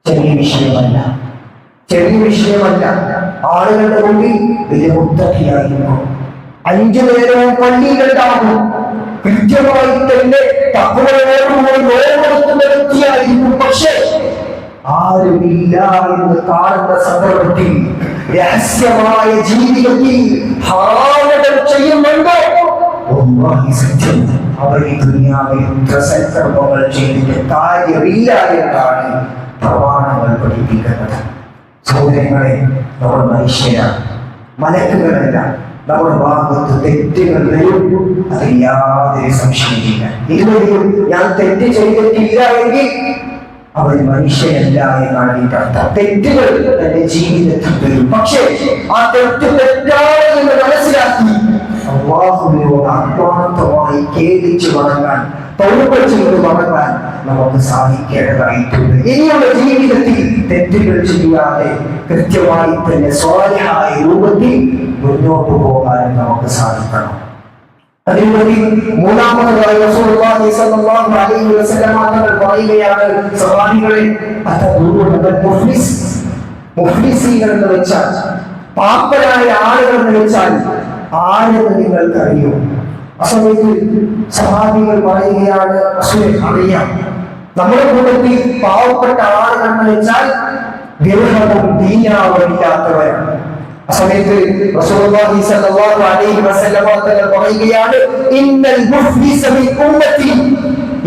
ചെറിയ വിഷയമല്ല, ചെറിയ വിഷയമല്ല. ആളുകളുടെ മുമ്പിൽ വലിയ മുത്തഖിയായിരുന്നു, 5 നേരവും പള്ളിയിലുണ്ടാകും, കൃത്യമായി തന്നെ തഖ്വയോടുകൂടി നോമ്പെടുക്കുന്ന വ്യക്തിയായിരുന്നു. പക്ഷേ ആരുമില്ല എന്ന് കാണുന്ന സന്ദർഭത്തിൽ രഹസ്യമായ ജീവിതത്തിൽ ഹറാമുകൾ ചെയ്യുന്നുണ്ടോ? വല്ലാഹി സത്യം, അവർ ഈ ദുനിയാവിൽ സൽക്കർമ്മങ്ങൾ ചെയ്തിട്ട് കാര്യമില്ല എന്നാണ് പ്രമാണങ്ങൾ പഠിപ്പിക്കുന്നത്. സഹോദരങ്ങളെ, നമ്മൾ മനുഷ്യരാണ്, മലക്കുകളല്ല. നമ്മുടെ ഭാഗത്ത് തെറ്റുകൾ വരും, അതിൽ യാതൊരു സംശയമില്ല. ഇതുവരെയും ഞാൻ തെറ്റ് ചെയ്തിട്ടില്ല എങ്കിൽ അവൻ മനുഷ്യനല്ല എന്നാണ് ഈ അർത്ഥം. തെറ്റുകൾ തന്റെ ജീവിതത്തിൽ വരും. പക്ഷേ ആ തെറ്റ് തെറ്റാണ് എന്ന് മനസ്സിലാക്കി അല്ലാഹുവിനോട് ആത്മാർത്ഥമായി ഖേദിച്ച് മടങ്ങാൻ, തൗബ ചെയ്ത് മടങ്ങാൻ നമുക്ക് സാധിക്കേണ്ടതായിട്ടുണ്ട്. ഇനിയുള്ള ജീവിതത്തിൽ തെറ്റുകൾ ചെയ്യാതെ കൃത്യമായി തന്നെ സ്വാലിഹായ രൂപത്തിൽ മുന്നോട്ട് പോകാൻ നമുക്ക് സാധിക്കണം. അതിനുവേണ്ടി മൂന്നാമതായി റസൂലുള്ളാഹി സ്വല്ലല്ലാഹു അലൈഹി വസല്ലം തങ്ങൾ പറയുകയാണ്, സഹാബികളെ, മുഫ്ലിസീകൾ എന്ന് വെച്ചാൽ പാപ്പരായ ആളുകൾ എന്ന് വെച്ചാൽ ആരെന്ന് നിങ്ങൾക്കറിയോ? അസമയത്ത് സഹാബികൾ പറയുകയാണ്, അറിയാം, നമ്മുടെ കൂട്ടത്തിൽ പാവപ്പെട്ട ആളുകൾ എന്ന് വെച്ചാൽ ദിർഹവും ദീനാറും ഇല്ലാത്തവരാണ്. സമയത്ത് റസൂലുള്ളാഹി സ്വല്ലല്ലാഹു അലൈഹി വസല്ലം തങ്ങൾ പറയുകയാണ്, ഇന്നൽ മുഫ്ലിസ മിൻ ഉമ്മത്തി,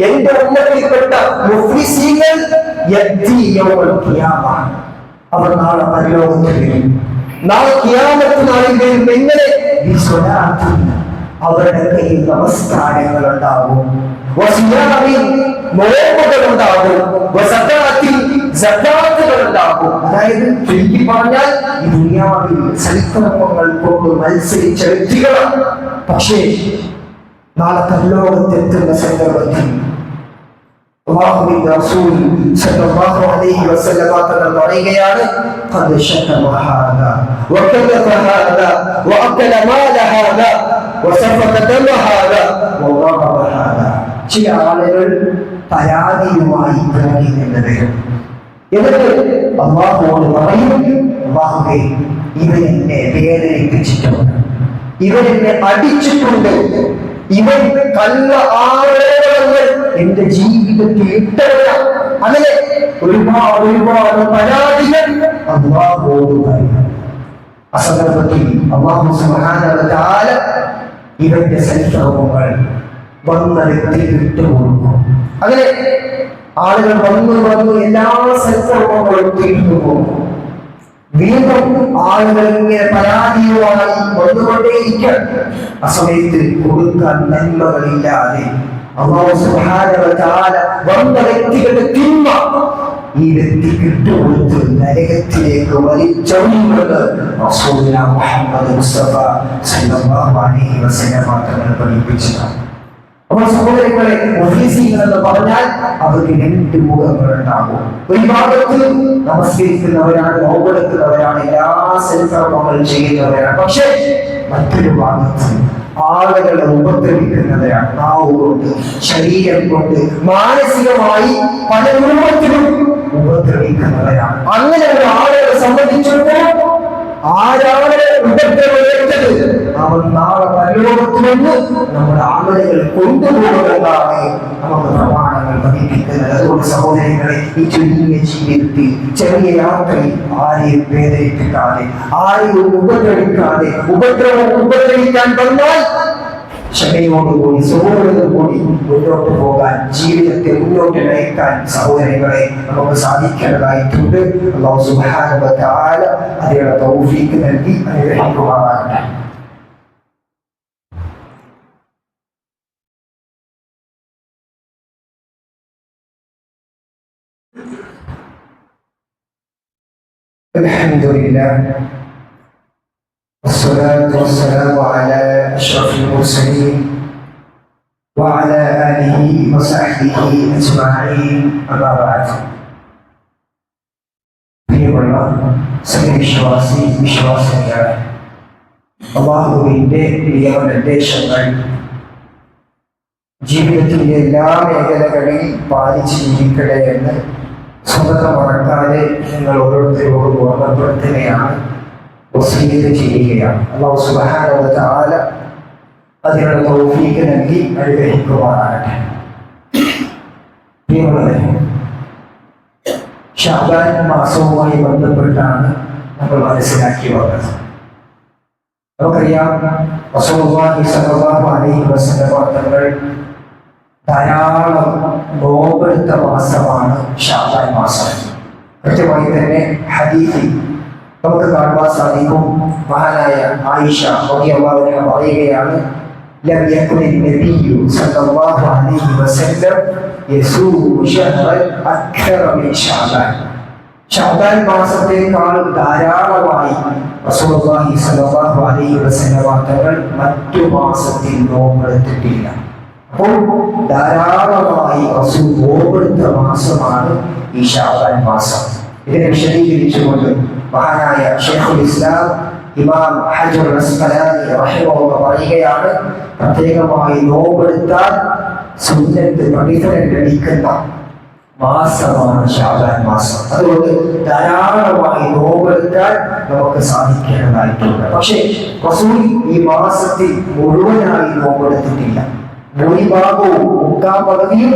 എന്റെ ഉമ്മത്തിൽപ്പെട്ട മുഫ്ലിസീകൾ യഅതി യൗമൽ ഖിയാമ, അവർ നാളെ പരലോകത്തിൽ വരും. നാളെ ഖിയാമത്ത് നാളിൽ വരും. എങ്ങനെ? ബിസ്വലാത്തി, അവരുടെ കയ്യിൽ നമസ്കാരങ്ങൾ ഉണ്ടാകും, വസിയാമിൻ, നോമ്പുകൾ ഉണ്ടാകും, വസകാത്തിൽ, സകാത്തുകൾ ഉണ്ടാകും. അതായത് ചുരുക്കി പറഞ്ഞാൽ ഈ ദുനിയാവിൽ സൽക്കർമ്മങ്ങൾ കൊണ്ട് മത്സരിച്ച വ്യക്തികളാണ്. പക്ഷേ നാളെ പരലോകത്തെത്തുന്ന സന്ദർഭത്തിൽ അല്ലാഹുവിന്റെ റസൂൽ സ്വല്ലല്ലാഹു അലൈഹി വസല്ലം തങ്ങൾ പറയുകയാണ്, ഖദ് ശതമ ഹാദാ വകദഫ ഹാദാ വഅകല മാല ഹാദാ വസഫക ദമ ഹാദാ വദറബ ഹാദാ. ചില ആളുകൾ പരാതിയുമായി ഇറങ്ങി നിന്നത്. എന്നിട്ട് അല്ലാഹുവോട് പറയും, അല്ലാഹുവേ, ഇവൻ എന്നെ വേദനിപ്പിച്ചിട്ടുണ്ട്, ഇവൻ എന്നെ അടിച്ചിട്ടുണ്ട്, ഇവൻ കള്ള ആരോപണങ്ങൾ എന്റെ ജീവിതത്തിൽ ഇട്ടവരാണ്. അങ്ങനെ ഒരുപാട് പരാതികൾ അല്ലാഹുവോട് പറയാം. അസന്ദർഭത്തിൽ അല്ലാഹു സുബ്ഹാനഹു വ തആല ഇവന്റെ സൽക്കർമ്മങ്ങൾ വന്നെടുത്ത് വിട്ടുകൊടുക്കും. അങ്ങനെ ആളുകൾ വന്നു എല്ലാ സൽക്കർമ്മങ്ങളും തീർന്നു പോകും. വീണ്ടും ആളുകൾ ഇങ്ങനെ പരാതിയുമായി വന്നുകൊണ്ടേയിരിക്കാൻ ആ സമയത്ത് കൊടുക്കാൻ നന്മകളില്ലാതെ അല്ലാഹു സുബ്ഹാനഹു വ തആല വന്ന വ്യക്തികളുടെ തിന്മ ഈ വ്യക്തിക്ക് ഇട്ടുകൊടുത്ത് നരകത്തിലേക്ക് വലിച്ചെറിയുന്നത് റസൂലുള്ളാഹി മുഹമ്മദ് മുസ്തഫ സല്ലല്ലാഹു അലൈഹി വസല്ലം തങ്ങൾ പഠിപ്പിച്ചതാണ്. അപ്പോൾ സഹോദരങ്ങളെ, മുഖ്ലിസീങ്ങൾ എന്ന് പറഞ്ഞാൽ അവർക്ക് രണ്ട് മുഖങ്ങളുണ്ടാകും. ഒരു ഭാഗത്ത് നമസ്കരിക്കുന്നവരാണ്, നോമ്പെടുക്കുന്നവരാണ്, എല്ലാ സൽക്കർമ്മങ്ങളും ചെയ്യുന്നവരാണ്. പക്ഷേ മറ്റൊരു ഭാഗത്ത് ആളുകളെ ഉപദ്രവിക്കുന്നവരാണ്. നാവ് കൊണ്ട്, ശരീരം കൊണ്ട്, മാനസികമായി പല രൂപത്തിലും ഉപദ്രവിക്കുന്നവരാണ്. അങ്ങനെ ഒരു ആളുകളെ സംബന്ധിച്ചിടത്തോളം ആരാണ് ഉപദ്രവമേറ്റത് അവൻ നാളെ പരലോകത്തിൽ നിന്ന് നമ്മുടെ ആളുകൾ കൊണ്ടുപോകുന്നതാണ് നമുക്ക് പ്രമാണങ്ങൾ പഠിപ്പിക്കുന്നത്. അതുകൊണ്ട് സഹോദരങ്ങളെ, ഈ ചുരുങ്ങിയ ജീവിതത്തിൽ ചെറിയ യാത്രയിൽ ആരെയും വേദനിപ്പിക്കാതെ, ആരെയും ഉപദ്രവിക്കാതെ, ഉപദ്രവിക്കാൻ വന്നാൽ ക്ഷമയോടുകൂടി സൗഹൃദത്തോടുകൂടി മുന്നോട്ട് പോകാൻ, ജീവിതത്തെ മുന്നോട്ട് നയിക്കാൻ സഹോദരങ്ങളെ നമുക്ക് സാധിക്കേണ്ടതായിട്ടുണ്ട്. അല്ലാഹു സുബ്ഹാനഹു വ തആല അതിനുള്ള തൗഫീഖ് നൽകി അനുഗ്രഹിക്കുമാറാകട്ടെ. അൽഹംദുലില്ലാഹ് والصلاة والسلام على أشرف المرسلين وعلى آله وصحبه أجمعين. أما بعد. പ്രിയമുള്ള വിശ്വാസികളെ, അല്ലാഹുവിന്റെ നിയമനിർദ്ദേശങ്ങൾ ജീവിതത്തിന്റെ എല്ലാ മേഖലകളിൽ പാലിച്ചു ജീവിക്കട്ടെ എന്ന് സ്വന്തം മറക്കാതെ നിങ്ങൾ ഓരോരുത്തരോടും ഓർമ്മപ്പെടുത്തുകയാണ്, വസിയ്യത്ത് ചെയ്യുകയാണ്. അല്ലാഹു സുബ്ഹാനഹു വ തആല അതിനുള്ള തൗഫീഖ് നൽകി അനുഗ്രഹിക്കുമാറാകട്ടെ. പ്രിയമുള്ളവരെ, ശഅബാൻ മാസവുമായി ബന്ധപ്പെട്ടാണ് നമ്മൾ മനസ്സിലാക്കി വന്നത്. നമുക്കറിയാം, റസൂലുള്ളാഹി സ്വല്ലല്ലാഹു അലൈഹി വസല്ലം തങ്ങൾ ധാരാളം നോമ്പെടുത്ത മാസമാണ് ശഅബാൻ മാസം. കൃത്യമായി തന്നെ ഹദീസിൽ നമുക്ക് കാണുവാൻ സാധിക്കും. മഹാനായ ആയിഷ റളിയല്ലാഹു അൻഹ പറയുകയാണ്, ലം യകുനിൻ നബിയ്യു സല്ലല്ലാഹു അലൈഹി വസല്ലം യസൂമു ശഹ്റൻ അക്തറ മിൻ ശഅബാൻ. ശഅബാൻ മാസത്തേക്കാൾ ധാരാളമായി റസൂലുള്ളാഹി സ്വല്ലല്ലാഹു അലൈഹി വസല്ലം തങ്ങൾ മറ്റു മാസത്തിൽ നോമ്പെടുത്തിട്ടില്ല. അപ്പോൾ ധാരാളമായി റസൂൽ നോമ്പെടുത്ത മാസമാണ് ഈ ശഅബാൻ മാസം. ഇതിനെ വിശദീകരിച്ചുകൊണ്ട് മഹാനായ ശൈഖുൽ ഇസ്ലാം ഇമാം ഹജർ അസ്ഖലാനി റഹിമഹുല്ലാഹ് പറയുകയാണ്, പ്രത്യേകമായി നോമ്പെടുത്താൽ സുന്നത്ത് പ്രതിഫലം ലഭിക്കുന്ന മാസമാണ് ശഅബാൻ മാസം. അതുകൊണ്ട് ധാരാളമായി നോമ്പെടുത്താൽ നമുക്ക് സാധിക്കേണ്ടതായിട്ടുണ്ട്. പക്ഷേ റസൂൽ ഈ മാസത്തിൽ മുഴുവനായി നോമ്പെടുത്തിട്ടില്ല. ഭൂരിഭാഗവും മുക്കാൽ പകുതിയും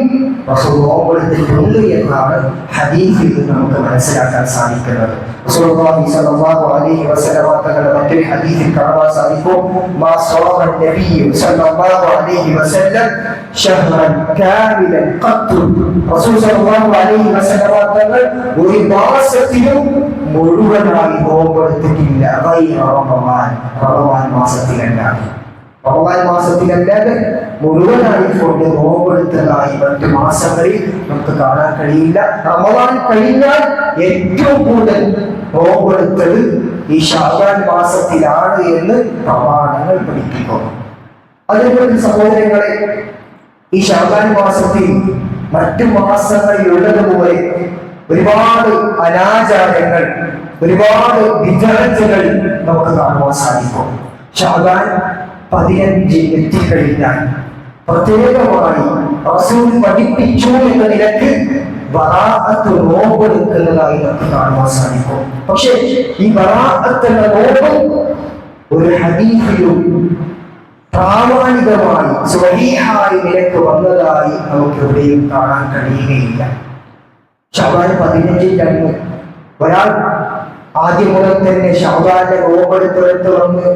റസൂൽ നോമ്പെടുത്തിട്ടുണ്ട് എന്നാണ് ഹദീസിൽ നിന്ന് നമുക്ക് മനസ്സിലാക്കാൻ സാധിക്കുന്നത്. റസൂലുള്ളാഹി സ്വല്ലല്ലാഹു അലൈഹി വസല്ലം തങ്ങളുടെ മറ്റൊരു ഹദീസിൽ കാണാൻ സാധിക്കും, മാ സ്വറ നബിയ്യു സ്വല്ലല്ലാഹു അലൈഹി വസല്ലം ശഹ്റൻ കാമിലൻ ഖത്തു. റസൂൽ സ്വല്ലല്ലാഹു അലൈഹി വസല്ലം തങ്ങൾ ഒരു മാസത്തിലും മുഴുവനായി നോമ്പെടുത്തിട്ടില്ല. റമളാൻ മാസത്തിലല്ലാതെ റമളാൻ മാസത്തിലല്ലാതെ മുഴുവനായി കൊണ്ട് നോമ്പെടുത്തതായി മറ്റു മാസങ്ങളിൽ നമുക്ക് കാണാൻ കഴിയില്ല. റമളാൻ കഴിഞ്ഞാൽ ഏറ്റവും കൂടുതൽ നോമ്പെടുത്തത് ഈ ശഅബാൻ മാസത്തിലാണ് എന്ന് പ്രമാണങ്ങൾ പഠിപ്പിക്കുന്നു. അതേപോലെ സഹോദരങ്ങളെ, ഈ ശഅബാൻ മാസത്തിൽ മറ്റു മാസങ്ങളിലുള്ളതുപോലെ ഒരുപാട് അനാചാരങ്ങൾ, ഒരുപാട് വിചാരങ്ങൾ നമുക്ക് കാണുവാൻ സാധിക്കും. ശഅബാൻ 15 എത്തിക്കഴിഞ്ഞാൽ പ്രത്യേകമായി റസൂൽ പഠിപ്പിച്ചു എന്ന നിലക്ക് ബറാഅത്ത് നോമ്പെടുക്കുന്നതായി നമുക്ക് കാണുവാൻ സാധിക്കും. പക്ഷേ ഈ ബറാഅത്ത് എന്ന നോമ്പ് ഒരു ഹദീസിലും പ്രാമാണികമായി സ്വഹീഹായി നിലക്ക് വന്നതായി നമുക്ക് എവിടെയും കാണാൻ കഴിയുകയില്ല. ശഅബാൻ 15 ഒരാൾ ആദ്യം മുതൽ തന്നെ ശഅബാന്റെ നോമ്പെടുത്തെടുത്ത് വന്ന്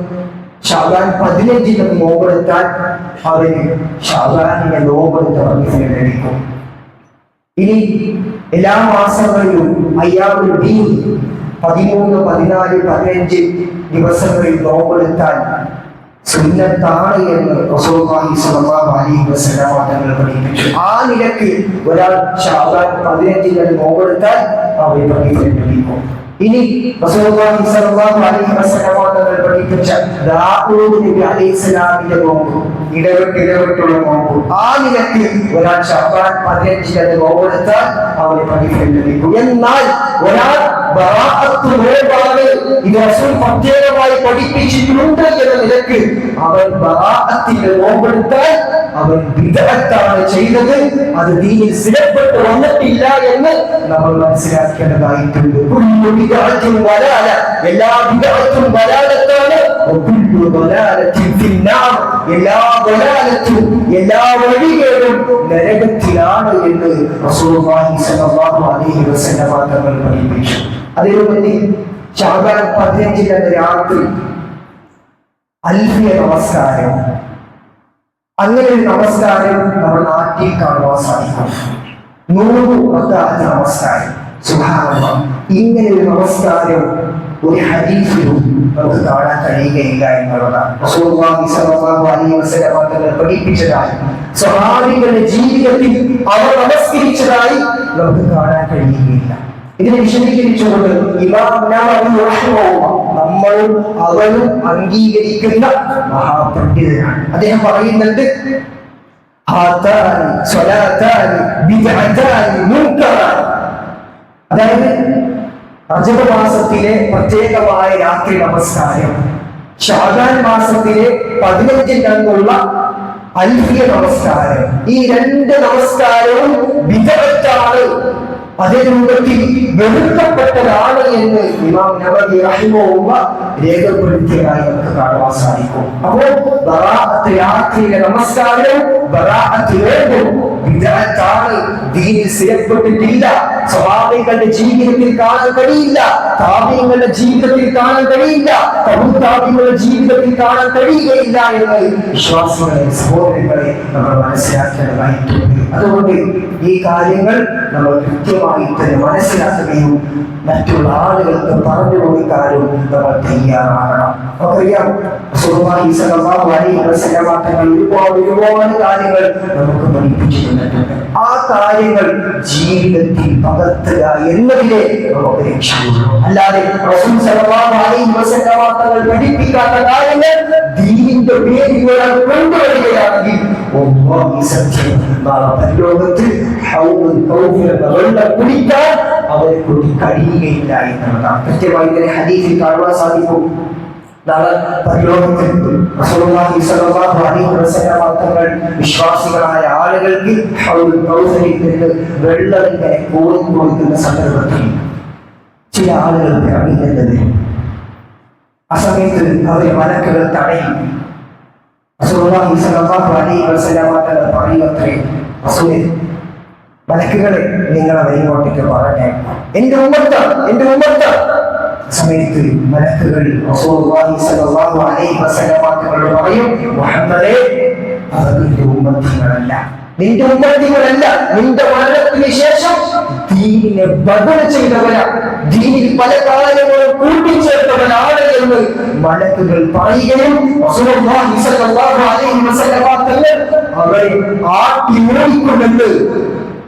ശഅബാൻ 15 നോമ്പെടുത്താൽ അവന് ശഅബാനിനെ നോമ്പെടുത്ത് ലഭിക്കും. ഇനി എല്ലാ മാസങ്ങളിലും അയ്യാമുൽ ബീദ് 13, 14, 15 ദിവസങ്ങളിൽ നോമ്പെടുത്താൽ സുന്നത്താണ് എന്ന് റസൂലുള്ളാഹി സ്വല്ലല്ലാഹു അലൈഹി വസല്ലം തങ്ങൾ പഠിപ്പിച്ചു. ആ നിലക്ക് ഒരാൾ ശഅബാൻ 15 നോമ്പെടുത്താൽ അവന് പ്രതിഫലം ലഭിക്കും. ഇനി റസൂലുള്ളാഹി സ്വല്ലല്ലാഹു അലൈഹി വസല്ലം തങ്ങൾ പഠിപ്പിച്ച ദാവൂദ് നബി അലൈഹിസ്സലാമിന്റെ നോമ്പ്, ഇടവിട്ടുള്ള നോമ്പ്, ആ നിലക്ക് ഒരാൾ ശഅബാൻ 15 നോമ്പെടുത്താൽ അവന് പ്രതിഫലം ലഭിക്കും. എന്നാൽ ഒരാൾ ബറാഅത്ത് നോമ്പാണ് ഇത് റസൂൽ പ്രത്യേകമായി പഠിപ്പിച്ചിട്ടുണ്ട് എന്ന നിലക്ക് അവൻ ബറാഅത്തിന്റെ നോമ്പെടുത്താൽ അവൻ ബിദ്അത്താണ് ചെയ്തത്, അത് ദീനിൽ സ്ഥിരപ്പെട്ട് വന്നിട്ടില്ല എന്ന് നമ്മൾ മനസ്സിലാക്കേണ്ടതായിട്ടുണ്ട്. എല്ലാ ബിദ്അത്തും വലാലത്താണ്, എല്ലാ വലാലത്തും എല്ലാ വഴികളും നരകത്തിലാണ് എന്ന് റസൂലുള്ളാഹി സ്വല്ലല്ലാഹു അലൈഹി വസല്ലം തങ്ങൾ പഠിപ്പിച്ചു. അതേപോലെ ശഅബാൻ 15 രാത്രി അൽഫിയ നമസ്കാരം, അങ്ങനെ ഒരു നമസ്കാരം നമ്മുടെ നാട്ടിൽ കാണുവാൻ സാധിക്കും. 100 റക്അത്ത് നമസ്കാരം. സുബ്ഹാനല്ലാഹ്, ഇങ്ങനെ ഒരു നമസ്കാരം ഒരു ഹദീസിലും നമുക്ക് കാണാൻ കഴിയുകയില്ല എന്നുള്ളതാണ്. റസൂലുള്ളാഹി സ്വല്ലല്ലാഹു അലൈഹി വസല്ലം തങ്ങൾ പഠിപ്പിച്ചതായി, സ്വഹാബികളുടെ ജീവിതത്തിൽ അവർ നമസ്കരിച്ചതായി നമുക്ക് കാണാൻ കഴിയുകയില്ല. ഇതിനെ വിശദീകരിച്ചുകൊണ്ട് ഇമാം നവവി റഹിമഹുല്ലാഹ് നമ്മളും അവരും അംഗീകരിക്കുന്ന മഹാപണ്ഡിതനാണ്. അദ്ദേഹം പറയുന്നുണ്ട്, അതായത് റജബ് മാസത്തിലെ പ്രത്യേകമായ രാത്രി നമസ്കാരം, ശഅബാൻ മാസത്തിലെ 15 അൽഫിയ നമസ്കാരം, ഈ 2 നമസ്കാരവും ബിദ്അത്താണ്, അതേ രൂപത്തിൽ വെറുക്കപ്പെട്ടതാണ് എന്ന് ഇമാം നവവി റഹിമഹുല്ലാഹ് രേഖപ്പെടുത്തിയതായി നമുക്ക് കാണുവാൻ സാധിക്കും. അപ്പോൾ ബറാഅത്ത് രാത്രിയിലെ നമസ്കാരവും ബറാഅത്ത് നോമ്പും ബിദ്അത്താണ്, ദീനിൽ സ്ഥിരപ്പെട്ടിട്ടില്ല, സ്വഹാബികളുടെ ജീവിതത്തിൽ കാണാൻ കഴിയില്ല, താബിഈങ്ങളുടെ ജീവിതത്തിൽ കാണാൻ കഴിയില്ല, തബൂതാബികളുടെ ജീവിതത്തിൽ കാണാൻ കഴിയുകയില്ല എന്ന് വിശ്വാസികളെ, സഹോദരങ്ങളെ നമ്മൾ മനസ്സിലാക്കേണ്ടതായിട്ടുണ്ട്. അതുകൊണ്ട് ഈ കാര്യങ്ങൾ നമ്മൾ കൃത്യമായി തന്നെ മനസ്സിലാക്കുകയും മറ്റുള്ള ആളുകൾക്ക് പറഞ്ഞു കൊടുക്കാനും നമ്മൾ തയ്യാറാകണം. നമുക്കറിയാം റസൂലുള്ളാഹി സ്വല്ലല്ലാഹു അലൈഹി വസല്ലം തങ്ങൾ ഒരുപാട് കാര്യങ്ങൾ നമുക്ക് പഠിപ്പിച്ചു തന്നിട്ടുണ്ട്. ആ കാര്യങ്ങൾ ജീവിതത്തിൽ പകർത്തുക എന്നതിലെ നമുക്ക് ലക്ഷ്യമുള്ളൂ. അല്ലാതെ റസൂൽ സ്വല്ലല്ലാഹു അലൈഹി വസല്ലം തങ്ങൾ പഠിപ്പിക്കാത്ത കാര്യങ്ങൾ ദീനിന്റെ പേരിൽ ഒരാൾ കൊണ്ടുവരികയാണെങ്കിൽ സത്യം പരലോകത്ത് വെള്ളം കുടിക്കാൻ അവരെ കൊണ്ട് കഴിയുകയില്ല എന്നുള്ളതാണ്. കൃത്യമായി തന്നെ ഹദീസിൽ കാണുവാൻ സാധിക്കും. നാളെ പരലോകത്തിൽ റസൂലുള്ളാഹി സ്വല്ലല്ലാഹു അലൈഹി വസല്ലം തങ്ങൾ വിശ്വാസികളായ ആളുകൾക്ക് കൗസരിൽ നിന്ന് വെള്ളം ഇങ്ങനെ കോരി കൊടുക്കുന്ന സന്ദർഭത്തിൽ ചില ആളുകൾക്ക് അറിയുന്നത്, ആ സമയത്ത് അവരെ മലക്കുകൾ തടയും. റസൂലുള്ളാഹി സ്വല്ലല്ലാഹു അലൈഹി വസല്ലം തങ്ങൾ പറയുമത്രേ, റസൂലേ, മലക്കുകളെ നിങ്ങൾ അവരിങ്ങോട്ടേക്ക് പറഞ്ഞേക്കാം, എന്റെ ഉമ്മത്ത്. സമയത്ത് മലക്കുകൾ റസൂലുള്ളാഹി സ്വല്ലല്ലാഹു അലൈഹി വസല്ലം തങ്ങളോട് പറയും, മുഹമ്മദേ, അവർ നിന്റെ ഉമ്മത്തികളല്ല, നിന്റെ മരണത്തിന് ശേഷം ദീനിനെ ബദൽ ചെയ്തവരാ, ദീനിൽ പല കാര്യങ്ങളും കൂട്ടിച്ചേർത്തവരാണ് എന്ന് മലക്കുകൾ പറയുകയും റസൂലുള്ളാഹി സ്വല്ലല്ലാഹു അലൈഹി വസല്ലം തങ്ങൾ അവരെ ആട്ടി ഓടിക്കൊണ്ടെന്ന്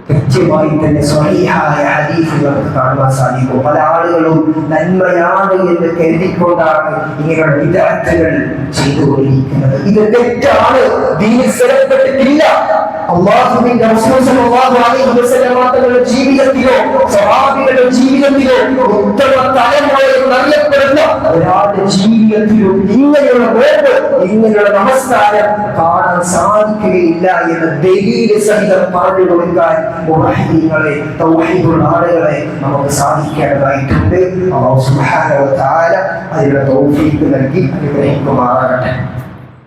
കൃത്യമായി തന്നെ സ്വഹീഹായ ഹദീസുകൾ കാണുവാൻ സാധിക്കും. പല ആളുകളും നന്മയാണ് എന്ന് കരുതിക്കൊണ്ടാണ് ഇങ്ങനെയുള്ള വിദഅത്തുകൾ ചെയ്തുകൊണ്ടിരിക്കുന്നത്. ഇത് തെറ്റാണ്, ദീനിൽ സ്ഥിരപ്പെട്ടിട്ടില്ല. അല്ലാഹുവിന്റെ റസൂൽ സ്വല്ലല്ലാഹു അലൈഹി വസല്ലം തങ്ങളുടെ ജീവിതത്തിലോ സ്വഹാബികളുടെ ജീവിതത്തിലോ ഉത്തമ തലമുറയിൽ അറിയപ്പെടുന്ന ഒരാളുടെ ജീവിതത്തിലും ഇങ്ങനെയുള്ള നോമ്പ്, ഇങ്ങനെയുള്ള നമസ്കാരം കാണാൻ സാധിക്കുകയില്ല എന്ന ദലീല് സഹിതം പറഞ്ഞു കൊടുക്കാൻ മുവഹ്ഹിദീങ്ങളെ, തൗഹീദുള്ള ആളുകളെ നമുക്ക് സാധിക്കേണ്ടതായിട്ടുണ്ട്. അല്ലാഹു സുബ്ഹാനഹു വ തആല അതിനുള്ള തൗഫീഖ് നൽകി അനുഗ്രഹിക്കുമാറാകട്ടെ.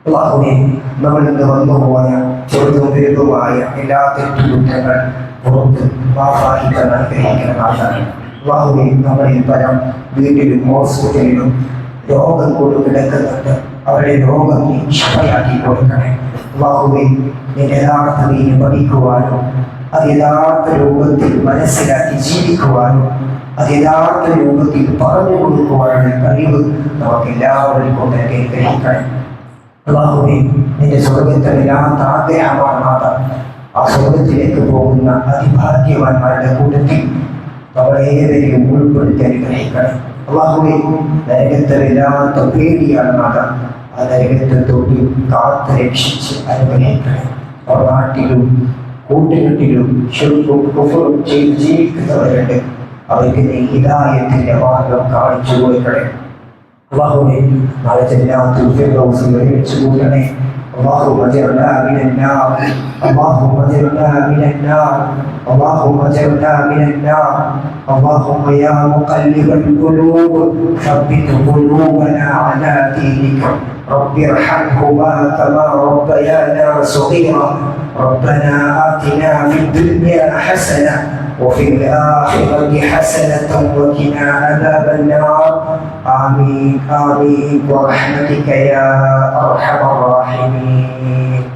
അല്ലാഹുവേ, നമ്മളിൽ നിന്ന് വന്നുപോയ ചെറുതും വലുതുമായ എല്ലാ തെറ്റുകുറ്റങ്ങൾ പുറത്ത് മാഫാക്കിക്കാൻ അനുഗ്രഹിക്കണമാകണം. അല്ലാഹുവേ, നമ്മളിൽ പലം വീട്ടിലും ഹോസ്പിറ്റലിലും രോഗം കൊണ്ട് കിടക്കുന്നുണ്ട്. അവരുടെ രോഗം നീ ശമയാക്കി കൊടുക്കണേ. അല്ലാഹുവേ, നിന്റെ യഥാർത്ഥ ദീൻ പഠിക്കുവാനും അത് യഥാർത്ഥ രൂപത്തിൽ മനസ്സിലാക്കി ജീവിക്കുവാനും അത് യഥാർത്ഥ രൂപത്തിൽ പറഞ്ഞു കൊടുക്കുവാനുള്ള കഴിവ് നമുക്ക് എല്ലാവരും ഗ്രഹിക്കണം. അല്ലാഹുവേ, നിന്റെ സ്വർഗത്തിലില്ലാത്ത ആഗ്രഹമാണ് നാഥ. ആ സ്വർഗത്തിലേക്ക് പോകുന്ന അതിഭാഗ്യവാന്മാരുടെ കൂട്ടത്തിൽ നമ്മളേവരെയും ഉൾപ്പെടുത്തി അനുഗ്രഹിക്കണം. അല്ലാഹുവേ, നരകത്തിലില്ലാത്ത പേടിയാണ് നാഥ. ആ നരകത്തെ തൊട്ട് കാത്ത് രക്ഷിച്ച് അനുഗ്രഹിക്കണം. അവർ നാട്ടിലും കൂട്ടുകെട്ടിലും ശുദ്ധവും കുഫറും ചെയ്ത് ജീവിക്കുന്നവരുണ്ട്. അവർക്ക് നീ ഹിദായത്തിന്റെ മാർഗം കാണിച്ചു കൊടുക്കണേ. അല്ലാഹുവേ, നാളെ ജന്നാത്തുൽ ഫിർദൗസിൽ ഒരുമിച്ച് കൂട്ടണേ. اللهم اجرنا من النار، اللهم اجرنا من النار، اللهم اجرنا من النار. اللهم يا مقلب القلوب ثبت قلوبنا على دينك. رب ارحمهما كما ربيانا صغيرا. ربنا آتنا في الدنيا حسنة وفي الآخرة حسنة وقنا عذاب النار. آمين آمين برحمتك يا أرحم الراحمين.